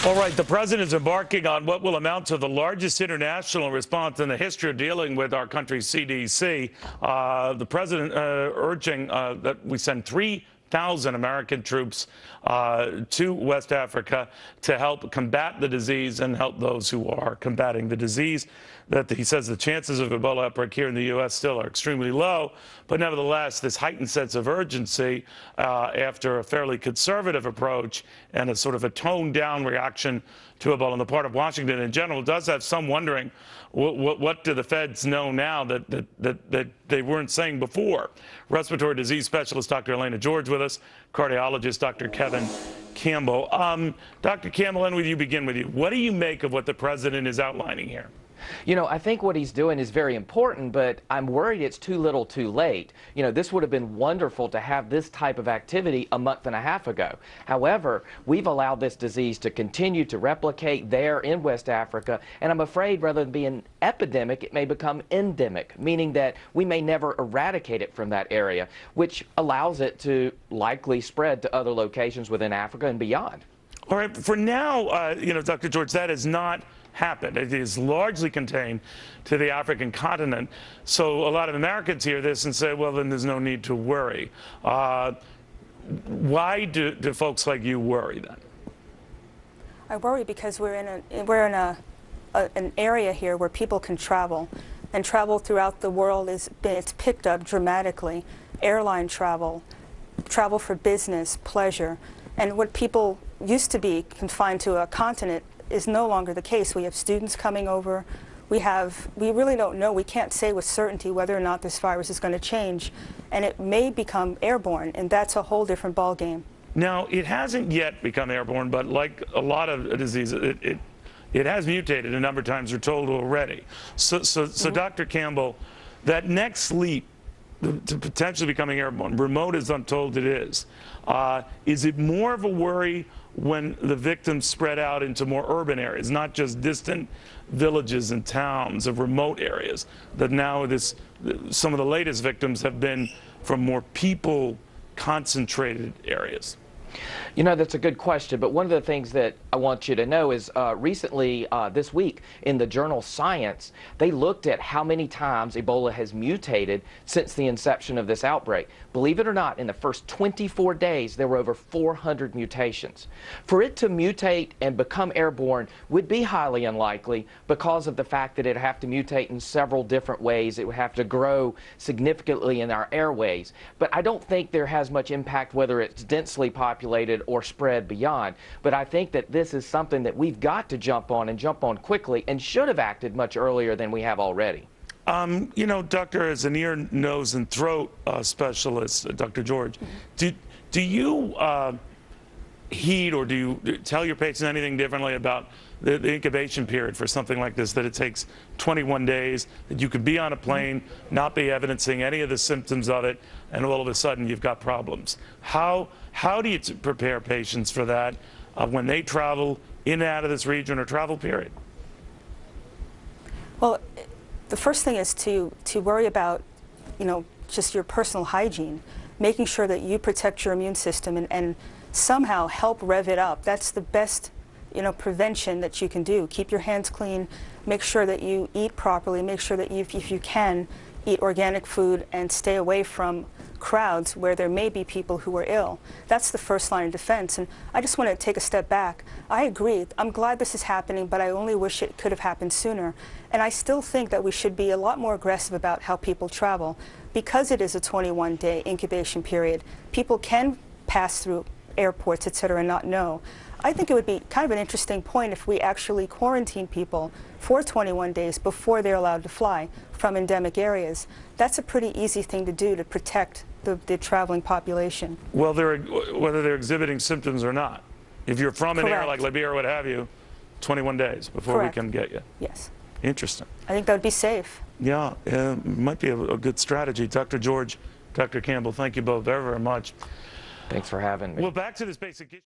All right, the president is embarking on what will amount to the largest international response in the history of dealing with our country's CDC. The president urging that we send 3,000 American troops to West Africa to help combat the disease and help those who are combating the disease. That he says the chances of Ebola outbreak here in the U.S. still are extremely low, but nevertheless, this heightened sense of urgency after a fairly conservative approach and a sort of a toned-down reaction to Ebola on the part of Washington in general does have some wondering what do the feds know now that they weren't saying before. Respiratory disease specialist Dr. Elena George with us, cardiologist Dr. Kevin Campbell. Dr. Campbell, let me begin with you. What do you make of what the president is outlining here? You know, I think what he's doing is very important, but I'm worried it's too little too late. You know, this would have been wonderful to have this type of activity a month and a half ago. However, we've allowed this disease to continue to replicate there in West Africa, and I'm afraid rather than being epidemic, it may become endemic, meaning that we may never eradicate it from that area, which allows it to likely spread to other locations within Africa and beyond. All right, for now, you know, Dr. George, that has not happened. It is largely contained to the African continent. So a lot of Americans hear this and say, well, then there's no need to worry. Why do folks like you worry then? I worry because we're in an area here where people can travel, and travel throughout the world it's picked up dramatically. Airline travel, travel for business, pleasure, and what people used to be confined to a continent is no longer the case. We have students coming over. We really don't know. We can't say with certainty whether or not this virus is going to change, and it may become airborne, and that's a whole different ballgame. Now, it hasn't yet become airborne, but like a lot of diseases, it has mutated a number of times, we're told already. So Dr. Campbell, that next leap to potentially becoming airborne, remote as I'm told it is it more of a worry when the victims spread out into more urban areas, not just distant villages and towns of remote areas, that now some of the latest victims have been from more people concentrated areas? You know, that's a good question, but one of the things that I want you to know is recently this week in the journal Science, they looked at how many times Ebola has mutated since the inception of this outbreak. Believe it or not, in the first 24 days, there were over 400 mutations. For it to mutate and become airborne would be highly unlikely because of the fact that it would have to mutate in several different ways. It would have to grow significantly in our airways. But I don't think there has much impact whether it's densely populated or spread beyond. But I think that this is something that we've got to jump on and jump on quickly and should have acted much earlier than we have already. You know, Doctor, as an ear, nose, and throat specialist, Dr. George, do you heed or do you tell your patients anything differently about the incubation period for something like this, that it takes 21 days, that you could be on a plane, not be evidencing any of the symptoms of it, and all of a sudden you've got problems? How do you prepare patients for that when they travel in and out of this region or travel period? Well, the first thing is to worry about, you know, just your personal hygiene, making sure that you protect your immune system and somehow help rev it up. That's the best, you know, prevention that you can do. Keep your hands clean, make sure that you eat properly, make sure that if you can, eat organic food and stay away from crowds where there may be people who are ill. That's the first line of defense. And I just want to take a step back. I agree. I'm glad this is happening, but I only wish it could have happened sooner. And I still think that we should be a lot more aggressive about how people travel. Because it is a 21-day incubation period, people can pass through airports, etc., and not know. I think it would be kind of an interesting point if we actually quarantine people for 21 days before they're allowed to fly from endemic areas. That's a pretty easy thing to do to protect the traveling population. Well, whether they're exhibiting symptoms or not. If you're from an area like Liberia or what have you, 21 days before we can get you. Yes. Interesting. I think that would be safe. Yeah, might be a good strategy. Dr. George, Dr. Campbell, thank you both very, very much. Thanks for having me. Well, back to this basic issue.